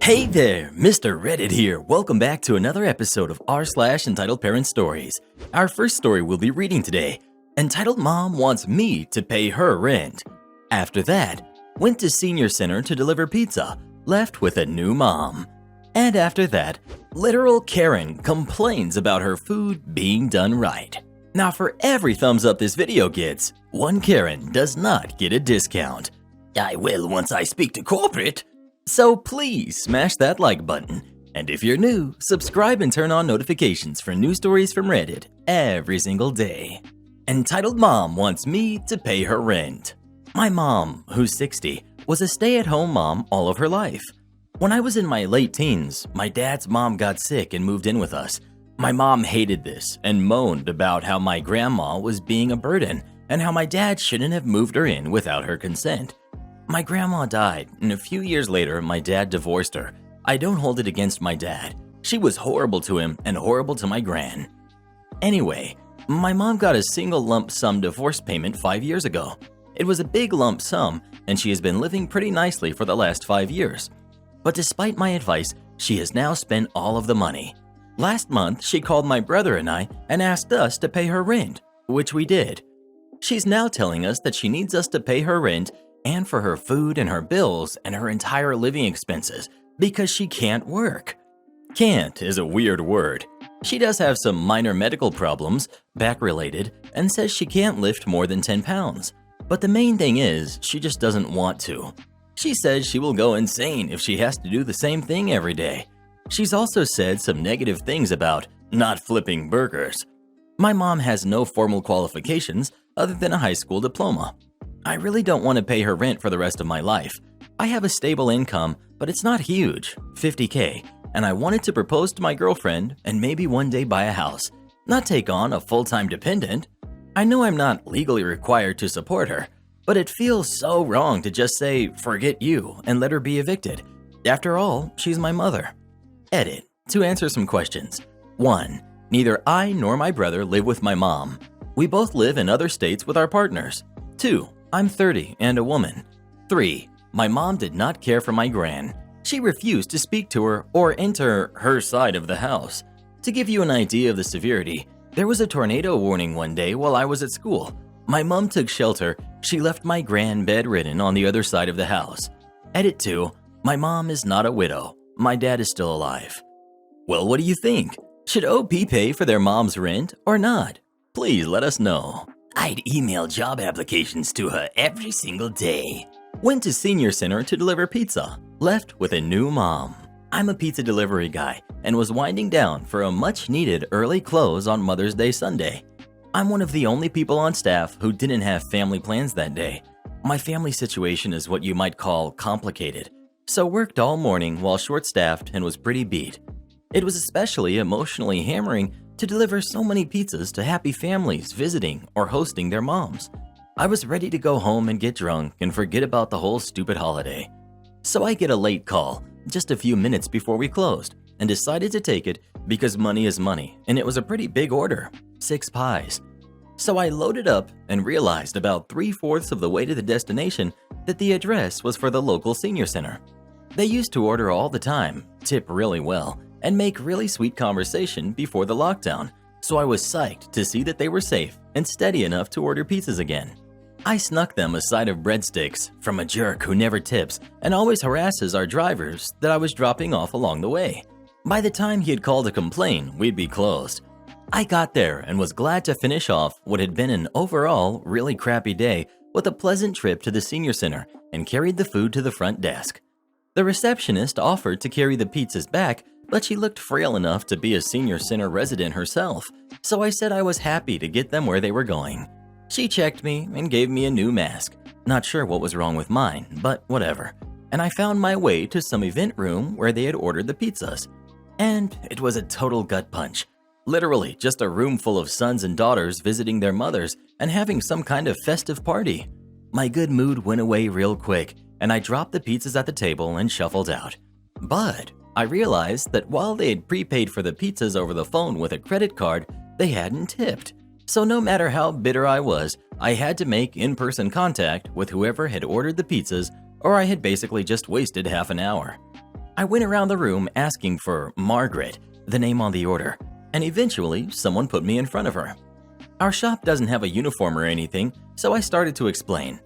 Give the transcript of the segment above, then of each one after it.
Hey there, Mr. Reddit here. Welcome back to another episode of r/entitled Parent Stories. Our first story we'll be reading today, entitled Mom Wants Me to Pay Her Rent. After that, went to senior center to deliver pizza, left with a new mom. And after that, literal Karen complains about her food being done right. Now for every thumbs up this video gets, one Karen does not get a discount. I will once I speak to corporate. So please smash that like button, and if you're new, subscribe and turn on notifications for new stories from Reddit every single day. Entitled Mom Wants Me to Pay Her Rent. My mom, who's 60, was a stay-at-home mom all of her life. When I was in my late teens, my dad's mom got sick and moved in with us. My mom hated this and moaned about how my grandma was being a burden and how my dad shouldn't have moved her in without her consent. My grandma died, and a few years later, my dad divorced her. I don't hold it against my dad. She was horrible to him and horrible to my gran. Anyway, my mom got a single lump sum divorce payment 5 years ago. It was a big lump sum, and she has been living pretty nicely for the last 5 years. But despite my advice, she has now spent all of the money. Last month, she called my brother and I and asked us to pay her rent, which we did. She's now telling us that she needs us to pay her rent and for her food and her bills and her entire living expenses because she can't work. Can't is a weird word. She does have some minor medical problems, back-related, and says she can't lift more than 10 pounds. But the main thing is, she just doesn't want to. She says she will go insane if she has to do the same thing every day. She's also said some negative things about not flipping burgers. My mom has no formal qualifications other than a high school diploma. I really don't want to pay her rent for the rest of my life. I have a stable income, but it's not huge, $50K, and I wanted to propose to my girlfriend and maybe one day buy a house, not take on a full-time dependent. I know I'm not legally required to support her, but it feels so wrong to just say, forget you, and let her be evicted. After all, she's my mother. Edit. To answer some questions. 1. Neither I nor my brother live with my mom. We both live in other states with our partners. 2. I'm 30 and a woman. 3. My mom did not care for my gran. She refused to speak to her or enter her side of the house. To give you an idea of the severity, there was a tornado warning one day while I was at school. My mom took shelter. She left my gran bedridden on the other side of the house. Edit 2. My mom is not a widow. My dad is still alive. Well, what do you think? Should OP pay for their mom's rent or not? Please let us know. I'd email job applications to her every single day. Went to senior center to deliver pizza, left with a new mom. I'm a pizza delivery guy and was winding down for a much-needed early close on Mother's Day Sunday. I'm one of the only people on staff who didn't have family plans that day. My family situation is what you might call complicated, so worked all morning while short-staffed and was pretty beat. It was especially emotionally hammering to deliver so many pizzas to happy families visiting or hosting their moms. I was ready to go home and get drunk and forget about the whole stupid holiday. So I get a late call, just a few minutes before we closed, and decided to take it because money is money, and it was a pretty big order, 6 pies. So I loaded up and realized about 3/4 of the way to the destination that the address was for the local senior center. They used to order all the time, tip really well, and make really sweet conversation before the lockdown, so I was psyched to see that they were safe and steady enough to order pizzas again. I snuck them a side of breadsticks from a jerk who never tips and always harasses our drivers that I was dropping off along the way. By the time he had called to complain, we'd be closed. I got there and was glad to finish off what had been an overall really crappy day with a pleasant trip to the senior center and carried the food to the front desk. The receptionist offered to carry the pizzas back, but she looked frail enough to be a senior center resident herself, so I said I was happy to get them where they were going. She checked me and gave me a new mask. Not sure what was wrong with mine, but whatever. And I found my way to some event room where they had ordered the pizzas. And it was a total gut punch. Literally just a room full of sons and daughters visiting their mothers and having some kind of festive party. My good mood went away real quick, and I dropped the pizzas at the table and shuffled out. But I realized that while they had prepaid for the pizzas over the phone with a credit card, they hadn't tipped. So no matter how bitter I was, I had to make in-person contact with whoever had ordered the pizzas, or I had basically just wasted half an hour. I went around the room asking for Margaret, the name on the order, and eventually someone put me in front of her. Our shop doesn't have a uniform or anything, so I started to explain.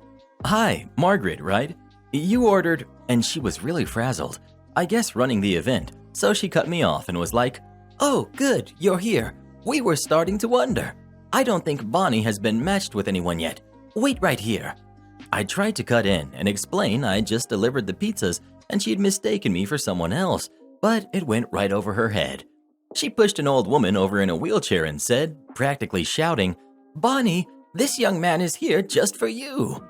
Hi, Margaret, right? You ordered, and she was really frazzled, I guess running the event, so she cut me off and was like, "Oh, good, you're here. We were starting to wonder. I don't think Bonnie has been matched with anyone yet. Wait right here." I tried to cut in and explain I just delivered the pizzas and she'd mistaken me for someone else, but it went right over her head. She pushed an old woman over in a wheelchair and said, practically shouting, "Bonnie, this young man is here just for you."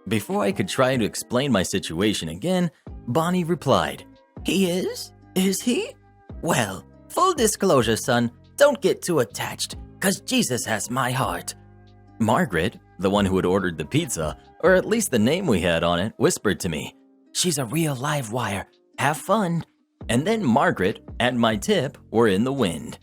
Before I could try to explain my situation again, Bonnie replied, "He is? Is he? Well, full disclosure, son, don't get too attached, 'cause Jesus has my heart." Margaret, the one who had ordered the pizza, or at least the name we had on it, whispered to me, "She's a real live wire. Have fun." And then Margaret and my tip were in the wind.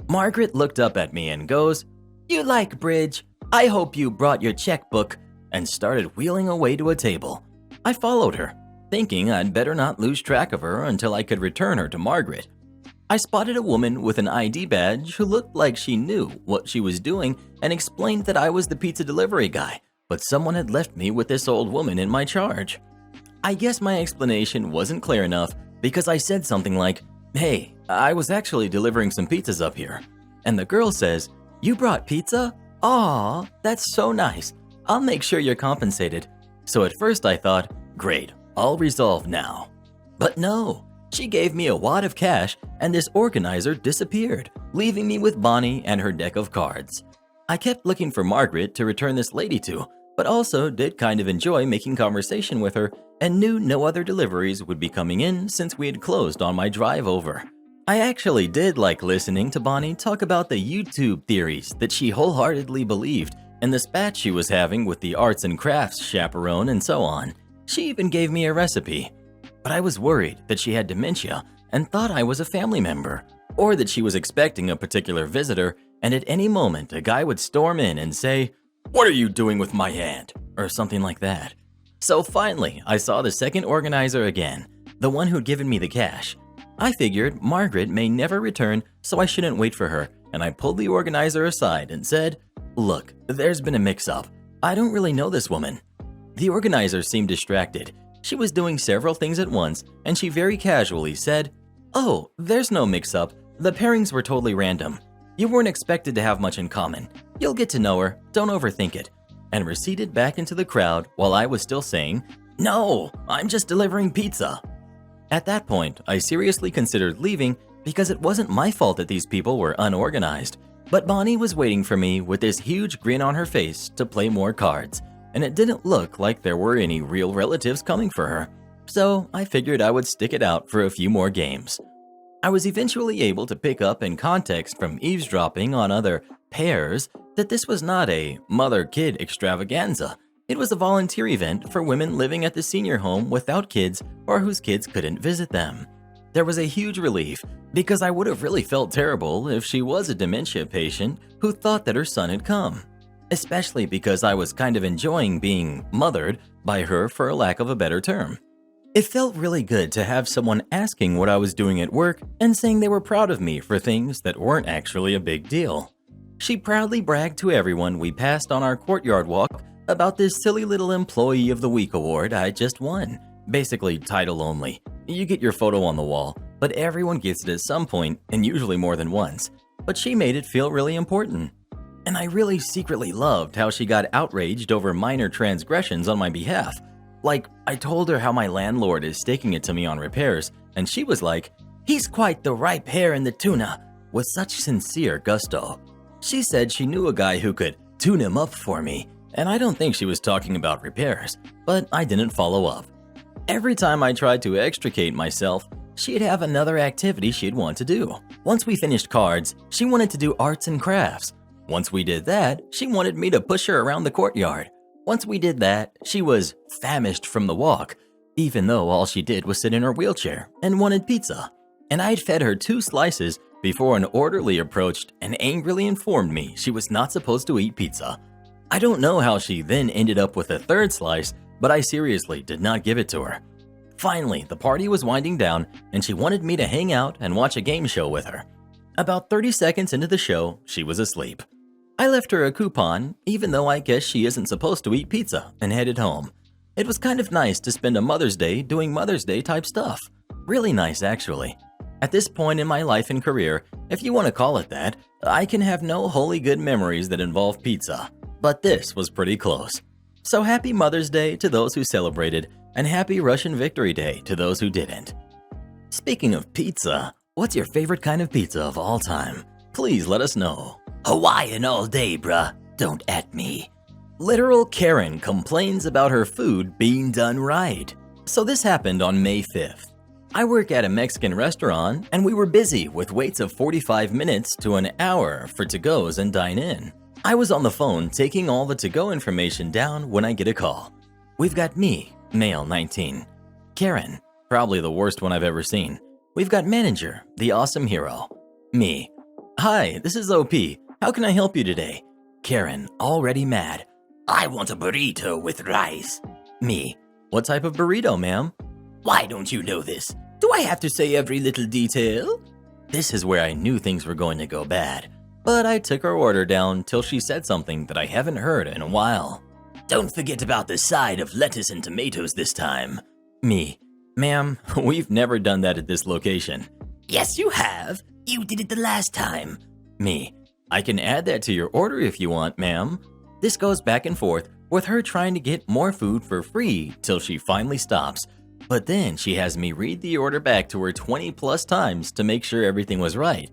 Margaret looked up at me and goes, "You like bridge? I hope you brought your checkbook," and started wheeling away to a table. I followed her, thinking I'd better not lose track of her until I could return her to Margaret. I spotted a woman with an ID badge who looked like she knew what she was doing and explained that I was the pizza delivery guy, but someone had left me with this old woman in my charge. I guess my explanation wasn't clear enough because I said something like, "Hey, I was actually delivering some pizzas up here." And the girl says, "You brought pizza? Aw, that's so nice. I'll make sure you're compensated." So at first I thought, great, all resolved now. But no, she gave me a wad of cash and this organizer disappeared, leaving me with Bonnie and her deck of cards. I kept looking for Margaret to return this lady to, but also did kind of enjoy making conversation with her and knew no other deliveries would be coming in since we had closed on my drive over. I actually did like listening to Bonnie talk about the YouTube theories that she wholeheartedly believed and the spat she was having with the arts and crafts chaperone and so on. She even gave me a recipe. But I was worried that she had dementia and thought I was a family member, or that she was expecting a particular visitor and at any moment a guy would storm in and say, "What are you doing with my hand?" or something like that. So finally, I saw the second organizer again, the one who'd given me the cash. I figured Margaret may never return, so I shouldn't wait for her, and I pulled the organizer aside and said, "Look, there's been a mix-up. I don't really know this woman." The organizer seemed distracted. She was doing several things at once, and she very casually said, "Oh, there's no mix-up. The pairings were totally random. You weren't expected to have much in common. You'll get to know her, don't overthink it," and receded back into the crowd while I was still saying, "No, I'm just delivering pizza." At that point, I seriously considered leaving because it wasn't my fault that these people were unorganized. But Bonnie was waiting for me with this huge grin on her face to play more cards, and it didn't look like there were any real relatives coming for her. So I figured I would stick it out for a few more games. I was eventually able to pick up in context from eavesdropping on other pairs that this was not a mother-kid extravaganza. It was a volunteer event for women living at the senior home without kids or whose kids couldn't visit them. There was a huge relief because I would have really felt terrible if she was a dementia patient who thought that her son had come, especially because I was kind of enjoying being mothered by her, for a lack of a better term. It felt really good to have someone asking what I was doing at work and saying they were proud of me for things that weren't actually a big deal. She proudly bragged to everyone we passed on our courtyard walk about this silly little Employee of the Week award I just won. Basically title only. You get your photo on the wall, but everyone gets it at some point and usually more than once. But she made it feel really important. And I really secretly loved how she got outraged over minor transgressions on my behalf. Like, I told her how my landlord is staking it to me on repairs, and she was like, "He's quite the ripe hair in the tuna," with such sincere gusto. She said she knew a guy who could tune him up for me, and I don't think she was talking about repairs, but I didn't follow up. Every time I tried to extricate myself, she'd have another activity she'd want to do. Once we finished cards, she wanted to do arts and crafts. Once we did that, she wanted me to push her around the courtyard. Once we did that, she was famished from the walk, even though all she did was sit in her wheelchair and wanted pizza. And I'd fed her 2 slices before an orderly approached and angrily informed me she was not supposed to eat pizza. I don't know how she then ended up with a 3rd slice, but I seriously did not give it to her. Finally, the party was winding down and she wanted me to hang out and watch a game show with her. About 30 seconds into the show, she was asleep. I left her a coupon, even though I guess she isn't supposed to eat pizza, and headed home. It was kind of nice to spend a Mother's Day doing Mother's Day type stuff. Really nice, actually. At this point in my life and career, if you want to call it that, I can have no wholly good memories that involve pizza. But this was pretty close. So happy Mother's Day to those who celebrated, and happy Russian Victory Day to those who didn't. Speaking of pizza, what's your favorite kind of pizza of all time? Please let us know. Hawaiian all day, bruh. Don't at me. Literal Karen complains about her food being done right. So this happened on May 5th. I work at a Mexican restaurant and we were busy with waits of 45 minutes to an hour for to-goes and dine-in. I was on the phone taking all the to-go information down when I get a call. We've got me, male 19. Karen, probably the worst one I've ever seen. We've got manager, the awesome hero. Me. Hi, this is OP. How can I help you today? Karen, already mad. I want a burrito with rice. Me. What type of burrito, ma'am? Why don't you know this? Do I have to say every little detail? This is where I knew things were going to go bad. But I took her order down till she said something that I haven't heard in a while. Don't forget about the side of lettuce and tomatoes this time. Me. Ma'am, we've never done that at this location. Yes, you have. You did it the last time. Me. I can add that to your order if you want, ma'am. This goes back and forth with her trying to get more food for free till she finally stops. But then she has me read the order back to her 20 plus times to make sure everything was right.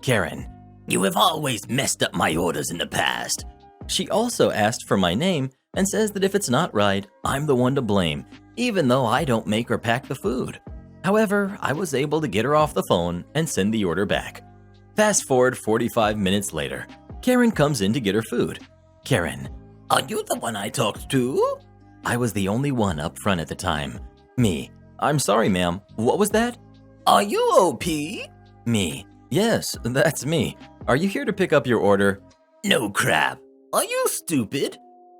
Karen. You have always messed up my orders in the past. She also asked for my name and says that if it's not right, I'm the one to blame, even though I don't make or pack the food. However, I was able to get her off the phone and send the order back. Fast forward 45 minutes later, Karen comes in to get her food. Karen, are you the one I talked to? I was the only one up front at the time. Me, I'm sorry ma'am, what was that? Are you OP? Me, yes, that's me. Are you here to pick up your order? No crap. Are you stupid?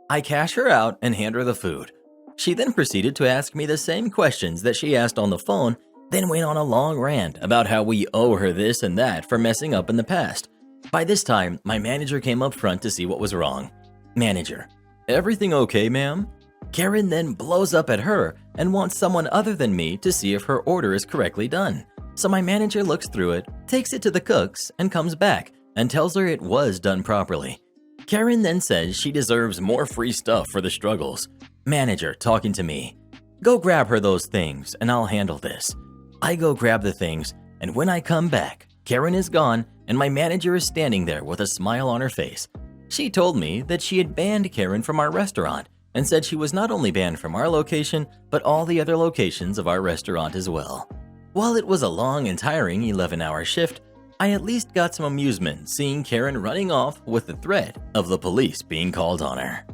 I cash her out and hand her the food. She then proceeded to ask me the same questions that she asked on the phone, then went on a long rant about how we owe her this and that for messing up in the past. By this time, my manager came up front to see what was wrong. Manager, everything okay, ma'am? Karen then blows up at her and wants someone other than me to see if her order is correctly done. So my manager looks through it, takes it to the cooks, and comes back and tells her it was done properly. Karen then says she deserves more free stuff for the struggles. Manager talking to me. Go grab her those things and I'll handle this. I go grab the things, and when I come back, Karen is gone and my manager is standing there with a smile on her face. She told me that she had banned Karen from our restaurant and said she was not only banned from our location, but all the other locations of our restaurant as well. While it was a long and tiring 11-hour shift, I at least got some amusement seeing Karen running off with the threat of the police being called on her.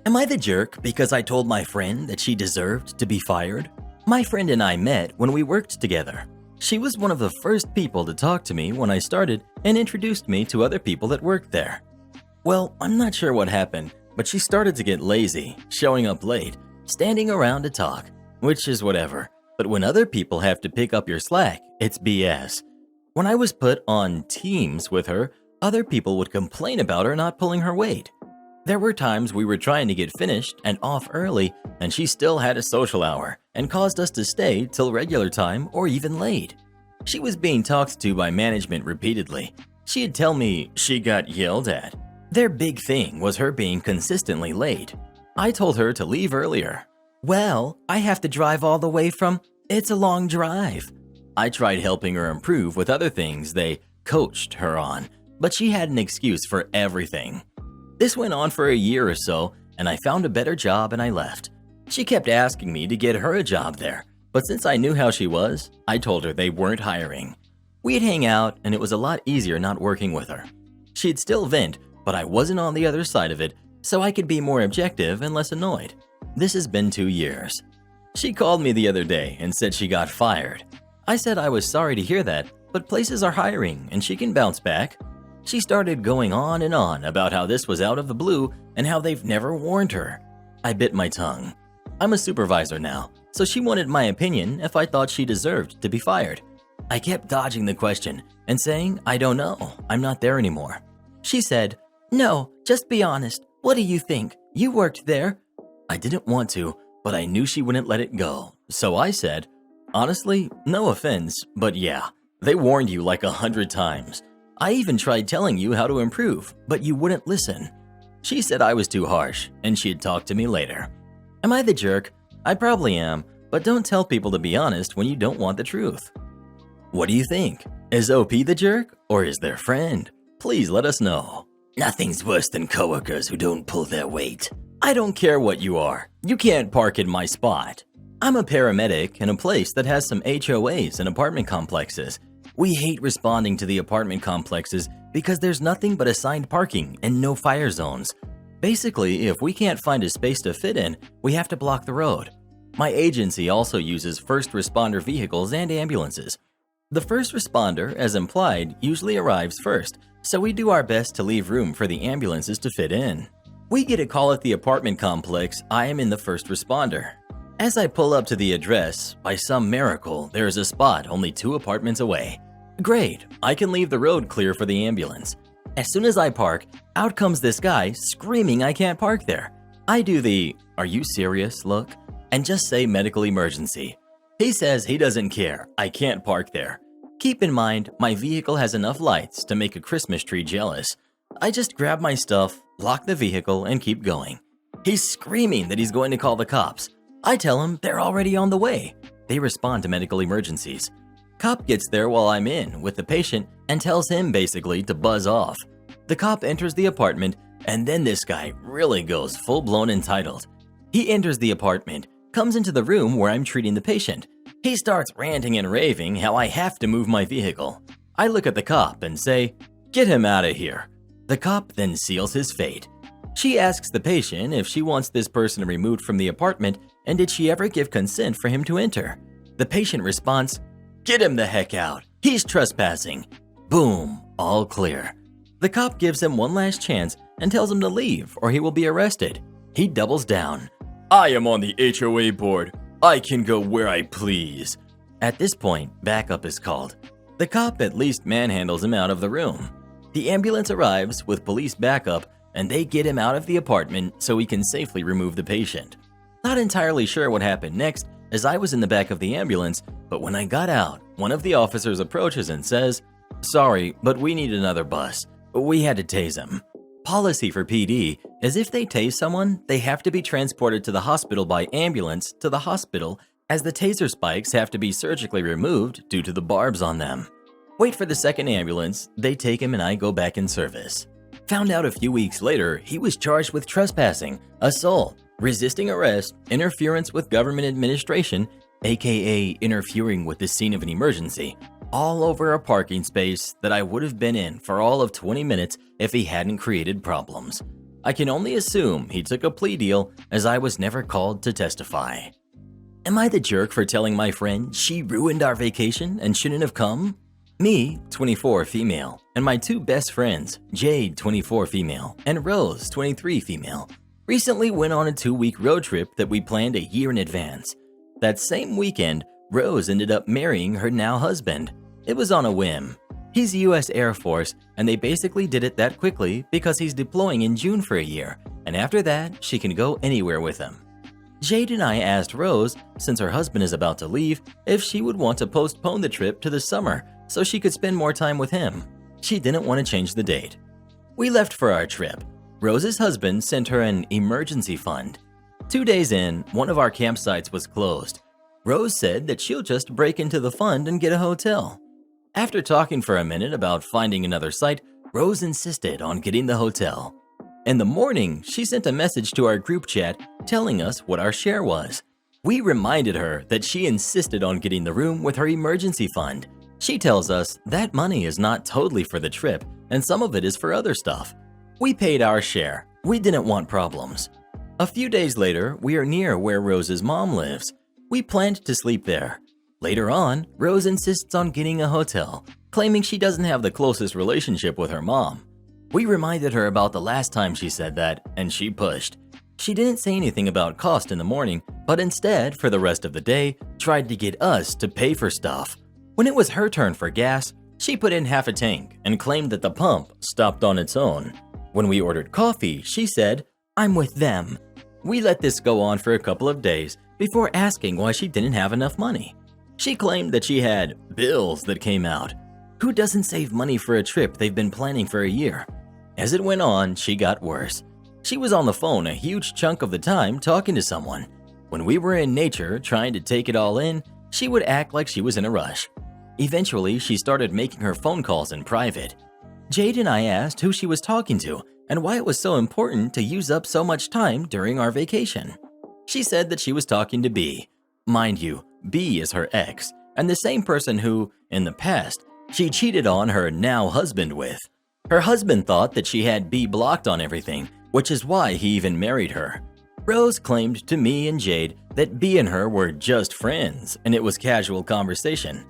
Am I the jerk because I told my friend that she deserved to be fired? My friend and I met when we worked together. She was one of the first people to talk to me when I started and introduced me to other people that worked there. Well, I'm not sure what happened, but she started to get lazy, showing up late, standing around to talk, which is whatever. But when other people have to pick up your slack, it's BS. When I was put on teams with her, other people would complain about her not pulling her weight. There were times we were trying to get finished and off early, and she still had a social hour and caused us to stay till regular time or even late. She was being talked to by management repeatedly. She'd tell me she got yelled at. Their big thing was her being consistently late. I told her to leave earlier. Well, I have to drive all the way from... It's a long drive. I tried helping her improve with other things they coached her on, but she had an excuse for everything. This went on for a year or so, and I found a better job and I left. She kept asking me to get her a job there, but since I knew how she was, I told her they weren't hiring. We'd hang out, and it was a lot easier not working with her. She'd still vent, but I wasn't on the other side of it, so I could be more objective and less annoyed. This has been 2 years. She called me the other day and said she got fired. I said I was sorry to hear that, but places are hiring and she can bounce back. She started going on and on about how this was out of the blue and how they've never warned her. I bit my tongue. I'm a supervisor now, so she wanted my opinion if I thought she deserved to be fired. I kept dodging the question and saying, I don't know, I'm not there anymore. She said, no, just be honest. What do you think? You worked there. I didn't want to, but I knew she wouldn't let it go. So I said, honestly, no offense, but yeah, they warned you like 100 times. I even tried telling you how to improve, but you wouldn't listen. She said I was too harsh, and she'd talk to me later. Am I the jerk? I probably am, but don't tell people to be honest when you don't want the truth. What do you think? Is OP the jerk, or is their friend? Please let us know. Nothing's worse than coworkers who don't pull their weight. I don't care what you are. You can't park in my spot. I'm a paramedic in a place that has some HOAs and apartment complexes. We hate responding to the apartment complexes because there's nothing but assigned parking and no fire zones. Basically, if we can't find a space to fit in, we have to block the road. My agency also uses first responder vehicles and ambulances. The first responder, as implied, usually arrives first, so we do our best to leave room for the ambulances to fit in. We get a call at the apartment complex. I am in the first responder. As I pull up to the address, by some miracle, there is a spot only 2 apartments away. Great, I can leave the road clear for the ambulance. As soon as I park, out comes this guy screaming I can't park there. I do the, "Are you serious?" look, and just say medical emergency. He says he doesn't care, I can't park there. Keep in mind, my vehicle has enough lights to make a Christmas tree jealous. I just grab my stuff, lock the vehicle, and keep going. He's screaming that he's going to call the cops. I tell him they're already on the way. They respond to medical emergencies. Cop gets there while I'm in with the patient and tells him basically to buzz off. The cop enters the apartment, and then this guy really goes full-blown entitled. He enters the apartment, comes into the room where I'm treating the patient. He starts ranting and raving how I have to move my vehicle. I look at the cop and say, "Get him out of here." The cop then seals his fate. She asks the patient if she wants this person removed from the apartment and did she ever give consent for him to enter. The patient responds, "Get him the heck out. He's trespassing." Boom, all clear. The cop gives him one last chance and tells him to leave or he will be arrested. He doubles down. "I am on the HOA board. I can go where I please." At this point, backup is called. The cop at least manhandles him out of the room. The ambulance arrives with police backup and they get him out of the apartment so he can safely remove the patient. Not entirely sure what happened next as I was in the back of the ambulance, but when I got out, one of the officers approaches and says, "Sorry, but we need another bus. We had to tase him." Policy for PD is if they tase someone, they have to be transported to the hospital by ambulance to the hospital as the taser spikes have to be surgically removed due to the barbs on them. Wait for the second ambulance, they take him and I go back in service. Found out a few weeks later he was charged with trespassing, assault, resisting arrest, interference with government administration, aka interfering with the scene of an emergency, all over a parking space that I would have been in for all of 20 minutes if he hadn't created problems. I can only assume he took a plea deal as I was never called to testify. Am I the jerk for telling my friend she ruined our vacation and shouldn't have come? Me, 24 female, and my 2 best friends, Jade, 24 female, and Rose, 23 female, recently went on a 2-week road trip that we planned a year in advance. That same weekend, Rose ended up marrying her now husband. It was on a whim. He's US Air Force, and they basically did it that quickly because he's deploying in June for a year, and after that, she can go anywhere with him. Jade and I asked Rose, since her husband is about to leave, if she would want to postpone the trip to the summer so she could spend more time with him. She didn't want to change the date. We left for our trip. Rose's husband sent her an emergency fund. 2 days in, one of our campsites was closed. Rose said that she'll just break into the fund and get a hotel. After talking for a minute about finding another site, Rose insisted on getting the hotel. In the morning, she sent a message to our group chat telling us what our share was. We reminded her that she insisted on getting the room with her emergency fund. She tells us that money is not totally for the trip and some of it is for other stuff. We paid our share. We didn't want problems. A few days later, we are near where Rose's mom lives. We planned to sleep there. Later on, Rose insists on getting a hotel, claiming she doesn't have the closest relationship with her mom. We reminded her about the last time she said that, and she pushed. She didn't say anything about cost in the morning, but instead, for the rest of the day, tried to get us to pay for stuff. When it was her turn for gas, she put in half a tank and claimed that the pump stopped on its own. When we ordered coffee, she said, "I'm with them." We let this go on for a couple of days before asking why she didn't have enough money. She claimed that she had bills that came out. Who doesn't save money for a trip they've been planning for a year? As it went on, she got worse. She was on the phone a huge chunk of the time talking to someone. When we were in nature trying to take it all in, she would act like she was in a rush. Eventually, she started making her phone calls in private. Jade and I asked who she was talking to and why it was so important to use up so much time during our vacation. She said that she was talking to B. Mind you, B is her ex, and the same person who, in the past, she cheated on her now husband with. Her husband thought that she had B blocked on everything, which is why he even married her. Rose claimed to me and Jade that B and her were just friends and it was casual conversation.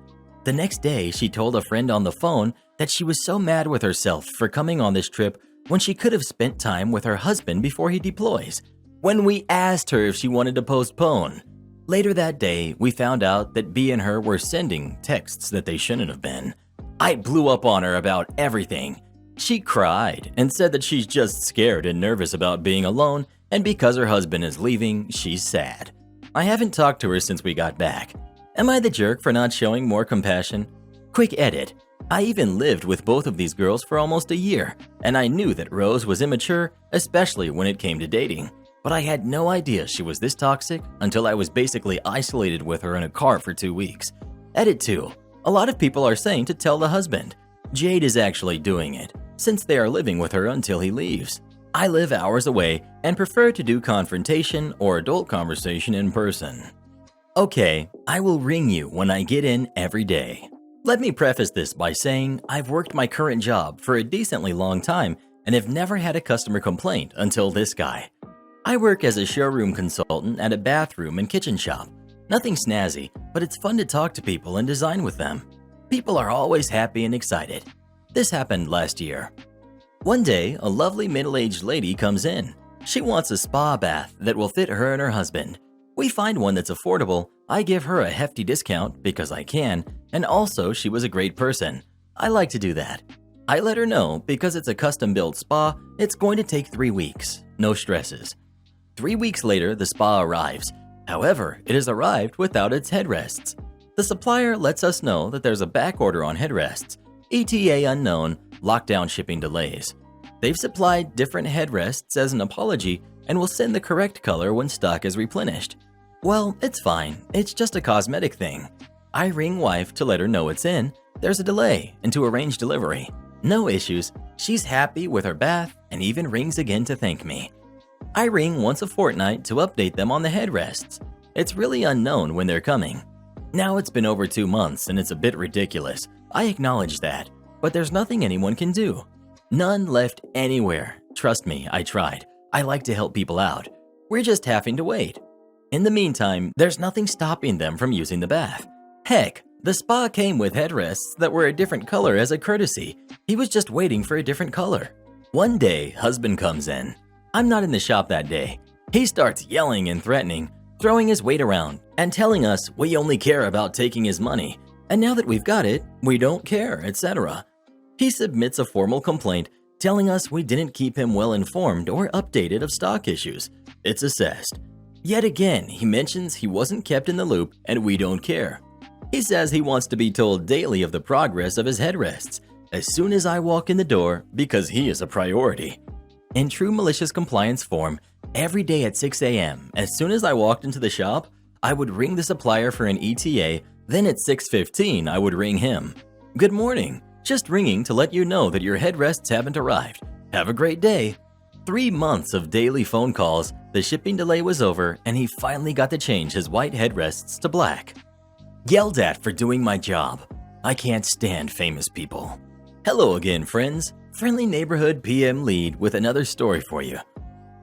The next day, she told a friend on the phone that she was so mad with herself for coming on this trip when she could have spent time with her husband before he deploys. When we asked her if she wanted to postpone. Later that day, we found out that B and her were sending texts that they shouldn't have been. I blew up on her about everything. She cried and said that she's just scared and nervous about being alone, and because her husband is leaving, she's sad. I haven't talked to her since we got back. Am I the jerk for not showing more compassion? Quick edit. I even lived with both of these girls for almost a year, and I knew that Rose was immature, especially when it came to dating. But I had no idea she was this toxic until I was basically isolated with her in a car for 2 weeks. Edit 2. A lot of people are saying to tell the husband. Jade is actually doing it, since they are living with her until he leaves. I live hours away and prefer to do confrontation or adult conversation in person. Okay, I will ring you when I get in every day. Let me preface this by saying I've worked my current job for a decently long time and have never had a customer complaint until this guy. I work as a showroom consultant at a bathroom and kitchen shop. Nothing snazzy, but it's fun to talk to people and design with them. People are always happy and excited. This happened last year. One day, a lovely middle-aged lady comes in. She wants a spa bath that will fit her and her husband. We find one that's affordable. I give her a hefty discount because I can, and also she was a great person. I like to do that. I let her know because it's a custom-built spa, it's going to take 3 weeks. No stresses. 3 weeks later, the spa arrives. However, it has arrived without its headrests. The supplier lets us know that there's a back order on headrests. ETA unknown, lockdown shipping delays. They've supplied different headrests as an apology and will send the correct color when stock is replenished. Well, it's fine. It's just a cosmetic thing. I ring wife to let her know it's in. There's a delay and to arrange delivery. No issues. She's happy with her bath and even rings again to thank me. I ring once a fortnight to update them on the headrests. It's really unknown when they're coming. Now it's been over 2 months and it's a bit ridiculous. I acknowledge that, but there's nothing anyone can do. None left anywhere. Trust me, I tried. I like to help people out. We're just having to wait. In the meantime, there's nothing stopping them from using the bath. Heck, the spa came with headrests that were a different color as a courtesy. He was just waiting for a different color. One day, husband comes in. I'm not in the shop that day. He starts yelling and threatening, throwing his weight around, and telling us we only care about taking his money, and now that we've got it, we don't care, etc. He submits a formal complaint, telling us we didn't keep him well informed or updated of stock issues. It's assessed. Yet again, he mentions he wasn't kept in the loop and we don't care. He says he wants to be told daily of the progress of his headrests as soon as I walk in the door because he is a priority. In true malicious compliance form, every day at 6 a.m., as soon as I walked into the shop, I would ring the supplier for an ETA, then at 6:15 I would ring him. Good morning, just ringing to let you know that your headrests haven't arrived. Have a great day. 3 months of daily phone calls, the shipping delay was over, and he finally got to change his white headrests to black. Yelled at for doing my job. I can't stand famous people. Hello again, friends. Friendly neighborhood PM lead with another story for you.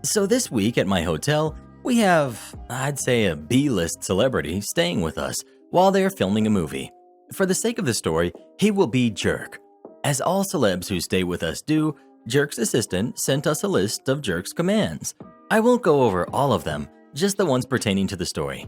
So this week at my hotel, we have, I'd say, a B-list celebrity staying with us while they're filming a movie. For the sake of the story, he will be Jerk. As all celebs who stay with us do, Jerk's assistant sent us a list of Jerk's commands. I won't go over all of them, just the ones pertaining to the story.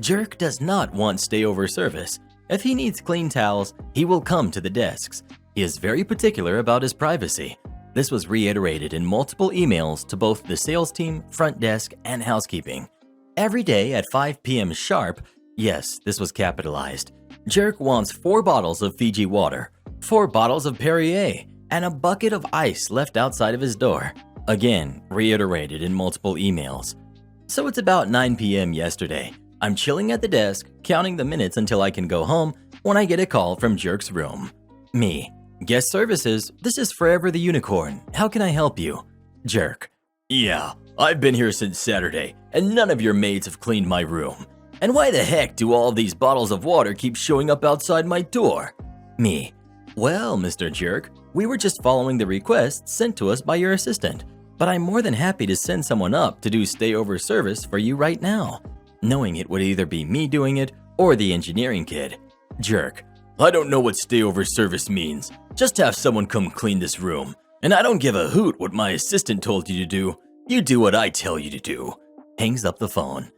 Jerk does not want stayover service. If he needs clean towels, he will come to the desks. He is very particular about his privacy. This was reiterated in multiple emails to both the sales team, front desk, and housekeeping. Every day at 5 p.m. sharp, yes, this was capitalized, Jerk wants 4 bottles of Fiji water, 4 bottles of Perrier, and a bucket of ice left outside of his door. Again, reiterated in multiple emails. So it's about 9 p.m. yesterday. I'm chilling at the desk, counting the minutes until I can go home when I get a call from Jerk's room. Me. Guest services, this is Forever the Unicorn. How can I help you? Jerk. Yeah, I've been here since Saturday, and none of your maids have cleaned my room. And why the heck do all these bottles of water keep showing up outside my door? Me. Well, Mr. Jerk, we were just following the request sent to us by your assistant, but I'm more than happy to send someone up to do stayover service for you right now, knowing it would either be me doing it or the engineering kid. Jerk. I don't know what stayover service means. Just have someone come clean this room. And I don't give a hoot what my assistant told you to do. You do what I tell you to do. Hangs up the phone.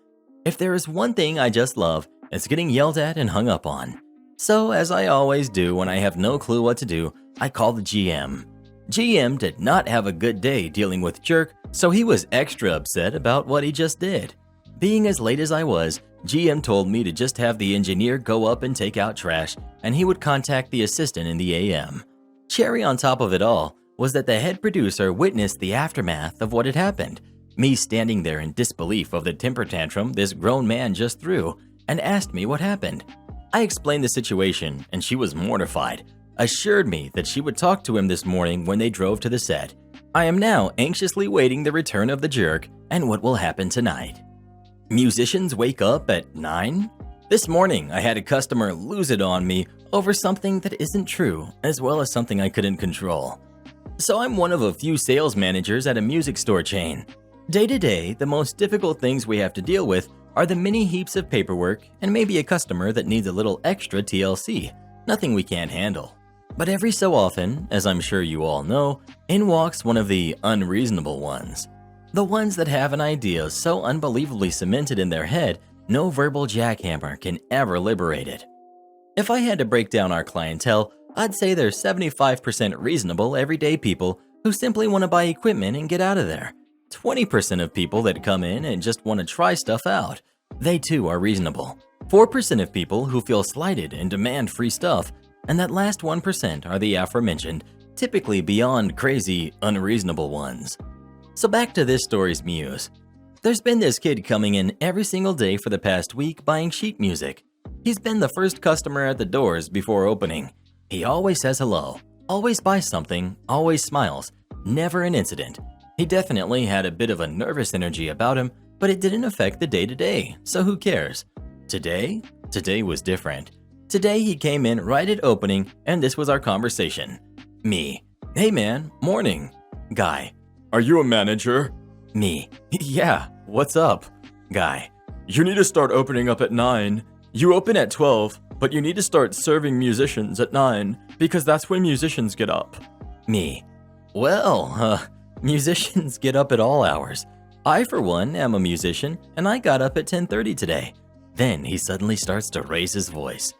If there is one thing I just love, it's getting yelled at and hung up on. So, as I always do when I have no clue what to do, I call the GM. GM did not have a good day dealing with Jerk, so he was extra upset about what he just did. Being as late as I was, GM told me to just have the engineer go up and take out trash, and he would contact the assistant in the AM. Cherry on top of it all was that the head producer witnessed the aftermath of what had happened, me standing there in disbelief of the temper tantrum this grown man just threw, and asked me what happened. I explained the situation, and she was mortified, assured me that she would talk to him this morning when they drove to the set. I am now anxiously waiting the return of the Jerk and what will happen tonight. Musicians wake up at 9? This morning, I had a customer lose it on me over something that isn't true, as well as something I couldn't control. So I'm one of a few sales managers at a music store chain. Day to day, the most difficult things we have to deal with are the many heaps of paperwork and maybe a customer that needs a little extra TLC, nothing we can't handle. But every so often, as I'm sure you all know, in walks one of the unreasonable ones. The ones that have an idea so unbelievably cemented in their head, no verbal jackhammer can ever liberate it. If I had to break down our clientele, I'd say they're 75% reasonable everyday people who simply want to buy equipment and get out of there. 20% of people that come in and just want to try stuff out. They too are reasonable. 4% of people who feel slighted and demand free stuff, and that last 1% are the aforementioned, typically beyond crazy, unreasonable ones. So back to this story's muse. There's been this kid coming in every single day for the past week buying sheet music. He's been the first customer at the doors before opening. He always says hello, always buys something, always smiles, never an incident. He definitely had a bit of a nervous energy about him, but it didn't affect the day-to-day, so who cares? Today was different. Today he came in right at opening, and this was our conversation. Me. Hey man, morning. Guy. Are you a manager? Me. Yeah, what's up? Guy. You need to start opening up at 9. You open at 12, but you need to start serving musicians at 9, because that's when musicians get up. Me. Well, musicians get up at all hours. I, for one, am a musician, and I got up at 10:30 today. Then he suddenly starts to raise his voice.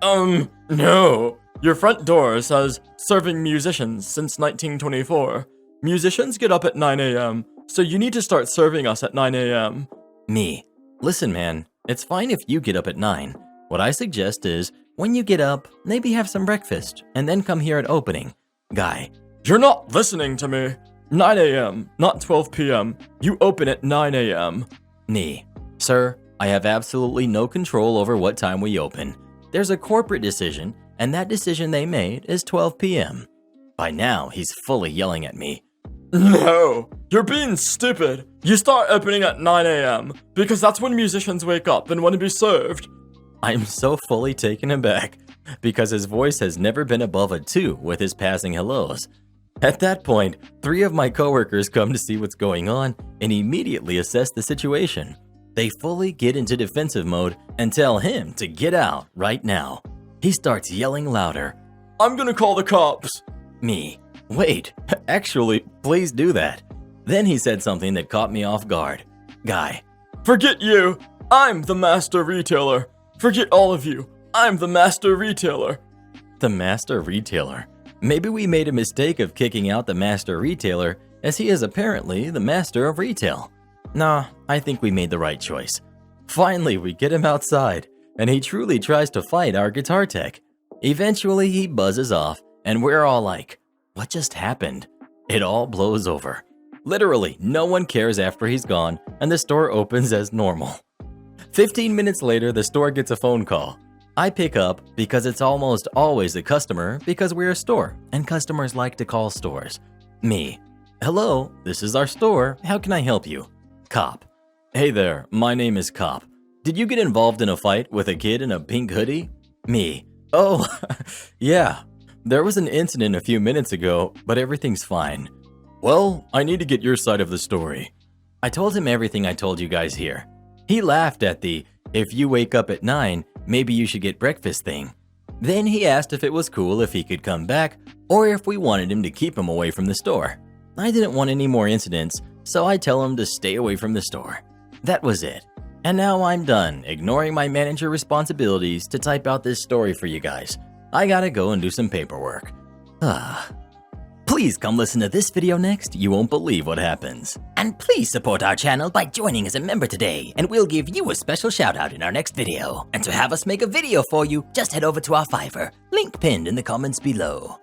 No. Your front door says serving musicians since 1924. Musicians get up at 9 a.m., so you need to start serving us at 9 a.m. Me. Listen, man, it's fine if you get up at 9. What I suggest is, when you get up, maybe have some breakfast, and then come here at opening. Guy. You're not listening to me. 9 a.m., not 12 p.m. You open at 9 a.m. Me. Sir, I have absolutely no control over what time we open. There's a corporate decision, and that decision they made is 12 p.m. By now, he's fully yelling at me. No, you're being stupid. You start opening at 9 a.m. because that's when musicians wake up and want to be served. I'm so fully taken aback because his voice has never been above a 2 with his passing hellos. At that point, 3 of my coworkers come to see what's going on and immediately assess the situation. They fully get into defensive mode and tell him to get out right now. He starts yelling louder. I'm gonna call the cops. Me. Wait, actually, please do that. Then he said something that caught me off guard. Guy: Forget you! I'm the master retailer! Forget all of you! I'm the master retailer! The master retailer? Maybe we made a mistake of kicking out the master retailer, as he is apparently the master of retail. Nah, I think we made the right choice. Finally, we get him outside, and he truly tries to fight our guitar tech. Eventually, he buzzes off, and we're all like, what just happened? It all blows over. Literally, no one cares after he's gone, and the store opens as normal. 15 minutes later, the store gets a phone call. I pick up because it's almost always the customer because we're a store, and customers like to call stores. Me: hello, this is our store. How can I help you? Cop: hey there, my name is Cop. Did you get involved in a fight with a kid in a pink hoodie? Me: oh, yeah. There was an incident a few minutes ago, but everything's fine. Well, I need to get your side of the story. I told him everything I told you guys here. He laughed at the, if you wake up at 9, maybe you should get breakfast thing. Then he asked if it was cool if he could come back, or if we wanted him to keep him away from the store. I didn't want any more incidents, so I tell him to stay away from the store. That was it. And now I'm done ignoring my manager responsibilities to type out this story for you guys. I gotta go and do some paperwork. Please come listen to this video next. You won't believe what happens. And please support our channel by joining as a member today, and we'll give you a special shout out in our next video. And to have us make a video for you, just head over to our Fiverr, link pinned in the comments below.